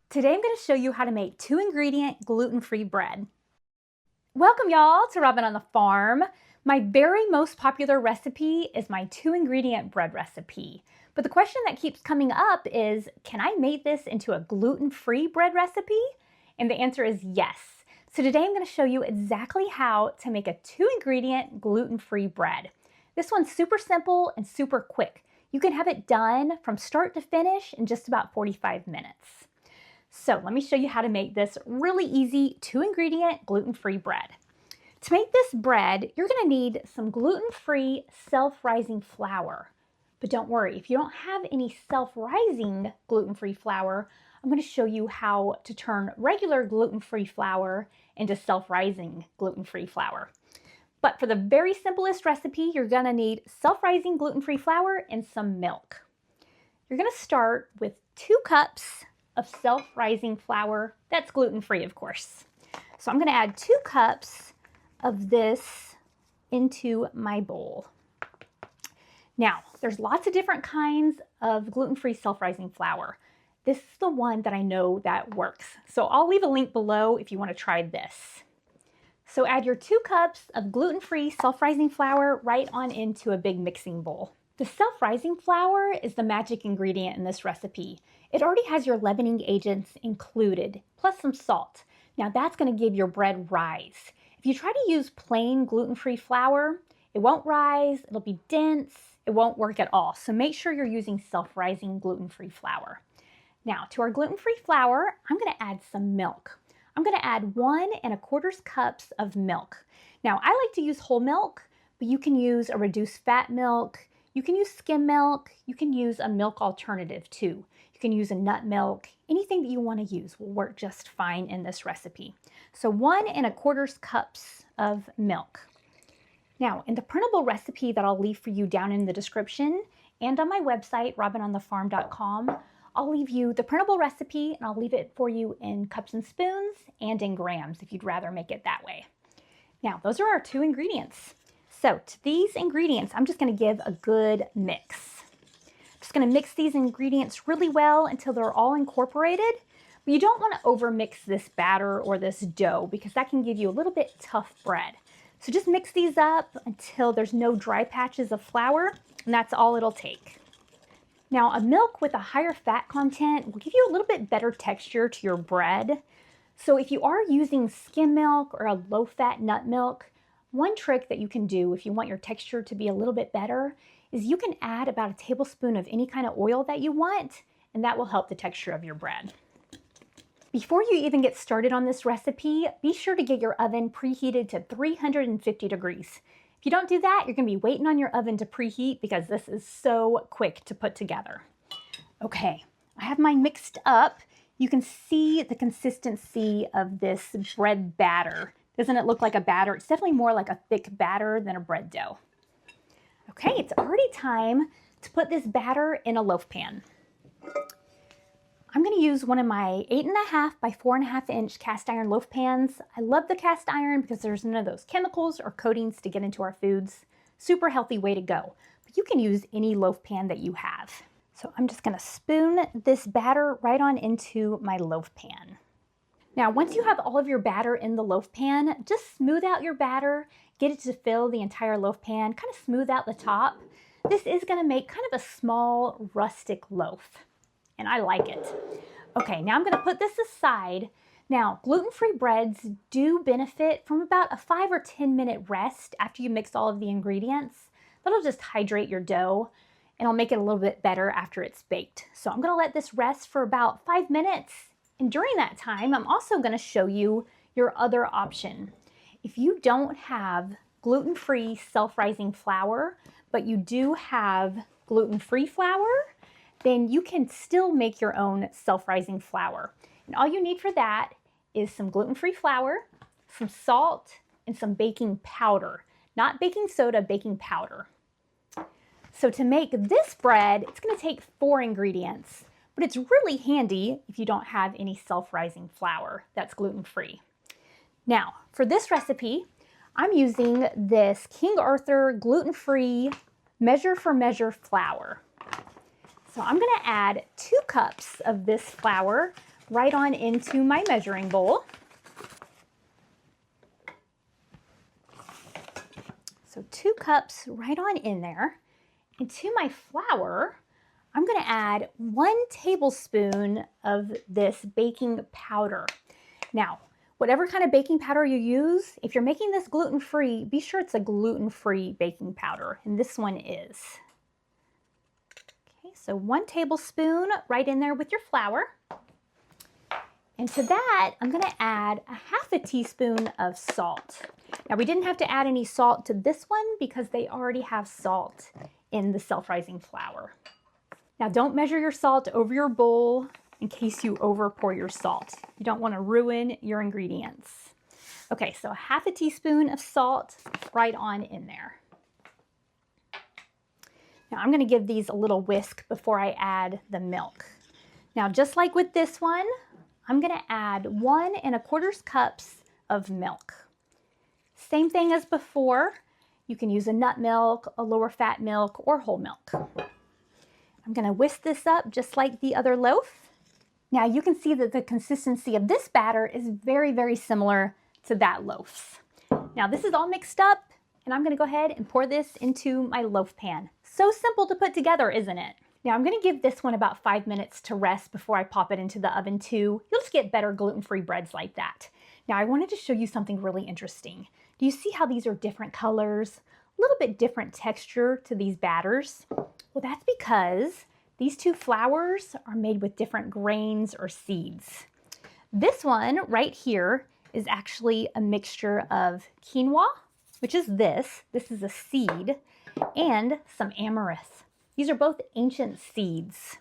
Today I'm going to show you how to make 2-ingredient gluten-free bread. Welcome y'all to Robin on the Farm. My very most popular recipe is my 2-ingredient bread recipe. But the question that keeps coming up is, can I make this into a gluten-free bread recipe? And the answer is yes. So today I'm going to show you exactly how to make a 2-ingredient gluten-free bread. This one's super simple and super quick. You can have it done from start to finish in just about 45 minutes. So let me show you how to make this really easy 2-ingredient gluten-free bread. To make this bread, you're going to need some gluten-free self-rising flour. But don't worry, if you don't have any self-rising gluten-free flour, I'm going to show you how to turn regular gluten-free flour into self-rising gluten-free flour. But for the very simplest recipe, you're going to need self-rising gluten-free flour and some milk. You're going to start with 2 cups of self-rising flour. That's gluten-free, of course. So I'm going to add 2 cups of this into my bowl. Now, there's lots of different kinds of gluten-free self-rising flour. This is the one that I know that works. So I'll leave a link below if you want to try this. So add your 2 cups of gluten-free self-rising flour right on into a big mixing bowl. The self-rising flour is the magic ingredient in this recipe. It already has your leavening agents included, plus some salt. Now that's going to give your bread rise. If you try to use plain gluten-free flour, it won't rise, it'll be dense, it won't work at all. So make sure you're using self-rising gluten-free flour. Now to our gluten-free flour, I'm going to add some milk. I'm going to add 1 1/4 cups of milk. Now I like to use whole milk, but you can use a reduced fat milk. You can use skim milk. You can use a milk alternative too. You can use a nut milk. Anything that you want to use will work just fine in this recipe. So 1 1/4 cups of milk. Now in the printable recipe that I'll leave for you down in the description and on my website, robinonthefarm.com, I'll leave you the printable recipe and I'll leave it for you in cups and spoons and in grams if you'd rather make it that way. Now those are our 2 ingredients. So to these ingredients, I'm just going to give a good mix. Just going to mix these ingredients really well until they're all incorporated. But you don't want to overmix this batter or this dough because that can give you a little bit tough bread. So just mix these up until there's no dry patches of flour, and that's all it'll take. Now a milk with a higher fat content will give you a little bit better texture to your bread. So if you are using skim milk or a low-fat nut milk, one trick that you can do if you want your texture to be a little bit better is you can add about a tablespoon of any kind of oil that you want, and that will help the texture of your bread. Before you even get started on this recipe, be sure to get your oven preheated to 350 degrees. If you don't do that, you're going to be waiting on your oven to preheat because this is so quick to put together. Okay, I have mine mixed up. You can see the consistency of this bread batter. Doesn't it look like a batter? It's definitely more like a thick batter than a bread dough. Okay, it's already time to put this batter in a loaf pan. I'm going to use one of my 8.5 by 4.5 inch cast iron loaf pans. I love the cast iron because there's none of those chemicals or coatings to get into our foods. Super healthy way to go. But you can use any loaf pan that you have. So I'm just going to spoon this batter right on into my loaf pan. Now, once you have all of your batter in the loaf pan, just smooth out your batter, get it to fill the entire loaf pan, kind of smooth out the top. This is going to make kind of a small rustic loaf, and I like it. Okay, now I'm going to put this aside. Now, gluten-free breads do benefit from about a 5 or 10 minute rest after you mix all of the ingredients. That'll just hydrate your dough, and it'll make it a little bit better after it's baked. So I'm going to let this rest for about 5 minutes. And during that time, I'm also going to show you your other option. If you don't have gluten-free self-rising flour, but you do have gluten-free flour, then you can still make your own self-rising flour. And all you need for that is some gluten-free flour, some salt, and some baking powder. Not baking soda, baking powder. So to make this bread, it's going to take 4 ingredients. But it's really handy if you don't have any self-rising flour that's gluten-free. Now, for this recipe, I'm using this King Arthur gluten-free measure for measure flour. So I'm going to add 2 cups of this flour right on into my measuring bowl. So 2 cups right on in there. And to my flour, I'm going to add 1 tablespoon of this baking powder. Now, whatever kind of baking powder you use, if you're making this gluten-free, be sure it's a gluten-free baking powder, and this one is. Okay, so 1 tablespoon right in there with your flour. And to that, I'm going to add a 1/2 teaspoon of salt. Now, we didn't have to add any salt to this one because they already have salt in the self-rising flour. Now, don't measure your salt over your bowl in case you over pour your salt. You don't want to ruin your ingredients. Okay, so a 1/2 teaspoon of salt right on in there. Now, I'm going to give these a little whisk before I add the milk. Now, just like with this one, I'm going to add 1 1/4 cups of milk. Same thing as before. You can use a nut milk, a lower fat milk, or whole milk. I'm going to whisk this up just like the other loaf. Now you can see that the consistency of this batter is very, very similar to that loaf's. Now this is all mixed up, and I'm going to go ahead and pour this into my loaf pan. So simple to put together, isn't it? Now I'm going to give this one about 5 minutes to rest before I pop it into the oven too. You'll just get better gluten-free breads like that. Now I wanted to show you something really interesting. Do you see how these are different colors? A little bit different texture to these batters? Well, that's because these 2 flours are made with different grains or seeds. This one right here is actually a mixture of quinoa, which is this. This is a seed, and some amaranth. These are both ancient seeds.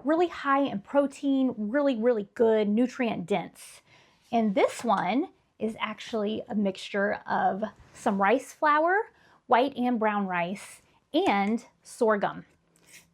Really high in protein, really good, nutrient dense. And this one is actually a mixture of some rice flour, white and brown rice, and sorghum.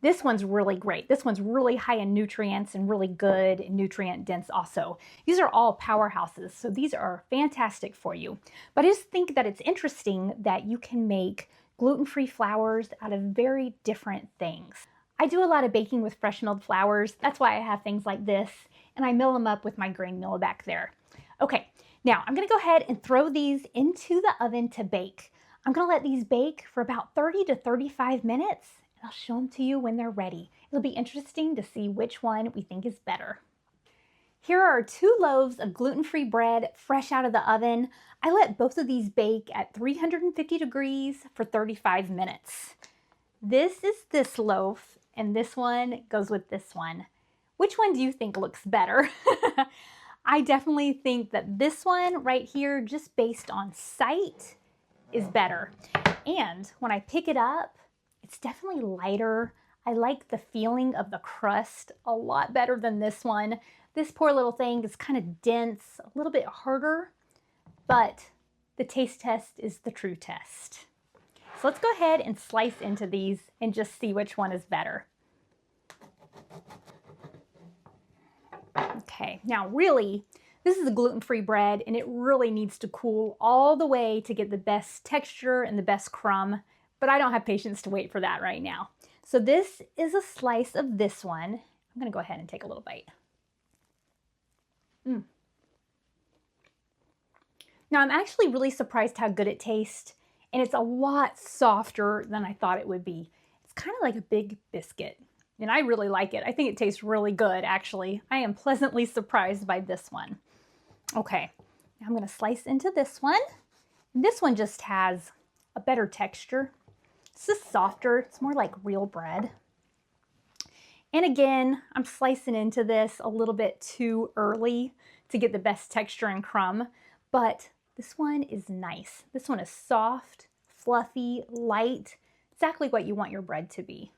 This one's really great. This one's really high in nutrients and really good and nutrient dense also. These are all powerhouses, so these are fantastic for you. But I just think that it's interesting that you can make gluten-free flours out of very different things. I do a lot of baking with fresh milled flours. That's why I have things like this, and I mill them up with my grain mill back there. Okay, now I'm gonna go ahead and throw these into the oven to bake. I'm gonna let these bake for about 30 to 35 minutes. I'll show them to you when they're ready. It'll be interesting to see which one we think is better. Here are 2 loaves of gluten-free bread fresh out of the oven. I let both of these bake at 350 degrees for 35 minutes. This is this loaf, and this one goes with this one. Which one do you think looks better? I definitely think that this one right here, just based on sight, is better. And when I pick it up, it's definitely lighter. I like the feeling of the crust a lot better than this one. This poor little thing is kind of dense, a little bit harder, but the taste test is the true test. So let's go ahead and slice into these and just see which one is better. Okay, now really, this is a gluten-free bread, and it really needs to cool all the way to get the best texture and the best crumb. But I don't have patience to wait for that right now. So this is a slice of this one. I'm going to go ahead and take a little bite. Now I'm actually really surprised how good it tastes, and it's a lot softer than I thought it would be. It's kind of like a big biscuit, and I really like it. I think it tastes really good, actually. I am pleasantly surprised by this one. Okay, now I'm going to slice into this one. This one just has a better texture. It's just softer. It's more like real bread. And again, I'm slicing into this a little bit too early to get the best texture and crumb, but this one is nice. This one is soft, fluffy, light, exactly what you want your bread to be.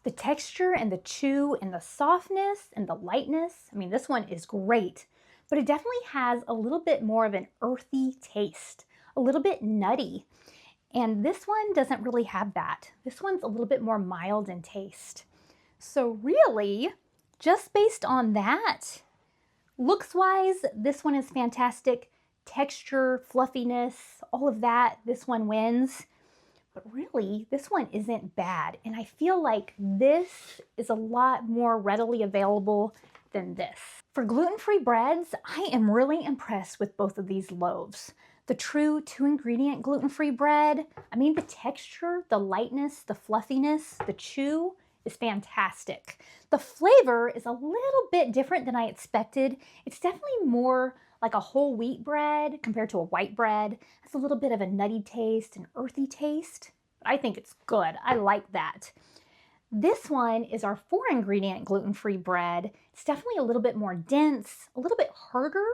The texture and the chew and the softness and the lightness, I mean, this one is great. But it definitely has a little bit more of an earthy taste, a little bit nutty. And this one doesn't really have that. This one's a little bit more mild in taste. So really, just based on that, looks-wise, this one is fantastic. Texture, fluffiness, all of that, this one wins. But really, this one isn't bad. And I feel like this is a lot more readily available than this. For gluten-free breads, I am really impressed with both of these loaves. The true 2-ingredient gluten-free bread, I mean the texture, the lightness, the fluffiness, the chew is fantastic. The flavor is a little bit different than I expected. It's definitely more like a whole wheat bread compared to a white bread. It's a little bit of a nutty taste, an earthy taste. I think it's good. I like that. This one is our 4-ingredient gluten-free bread. It's definitely a little bit more dense, a little bit harder,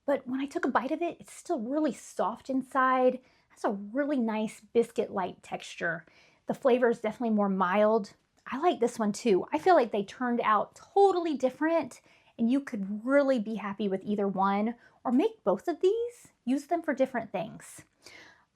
but when I took a bite of it, it's still really soft inside. It has a really nice biscuit-like texture. The flavor is definitely more mild. I like this one too. I feel like they turned out totally different, and you could really be happy with either one, or make both of these. Use them for different things.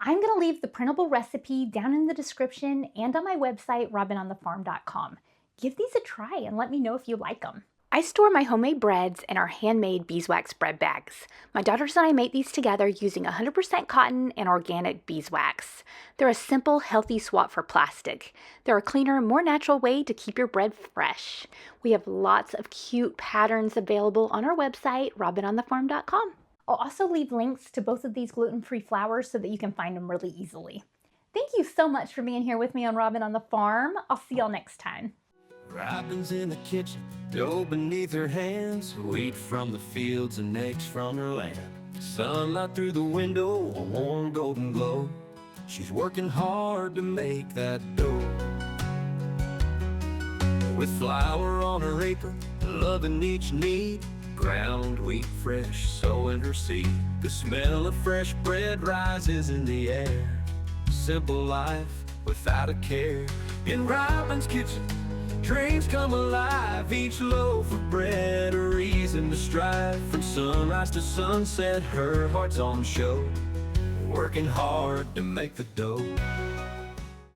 I'm going to leave the printable recipe down in the description and on my website, robinonthefarm.com. Give these a try and let me know if you like them. I store my homemade breads in our handmade beeswax bread bags. My daughters and I make these together using 100% cotton and organic beeswax. They're a simple, healthy swap for plastic. They're a cleaner, more natural way to keep your bread fresh. We have lots of cute patterns available on our website, robinonthefarm.com. I'll also leave links to both of these gluten-free flours so that you can find them really easily. Thank you so much for being here with me on Robin on the Farm. I'll see y'all next time. Robin's in the kitchen, dough beneath her hands, wheat from the fields and eggs from her land. Sunlight through the window, a warm golden glow. She's working hard to make that dough. With flour on her apron, loving each knead, ground wheat fresh, sowing her seed. The smell of fresh bread rises in the air. Simple life without a care. In Robin's kitchen, dreams come alive. Each loaf of bread a reason to strive. From sunrise to sunset, her heart's on show, working hard to make the dough.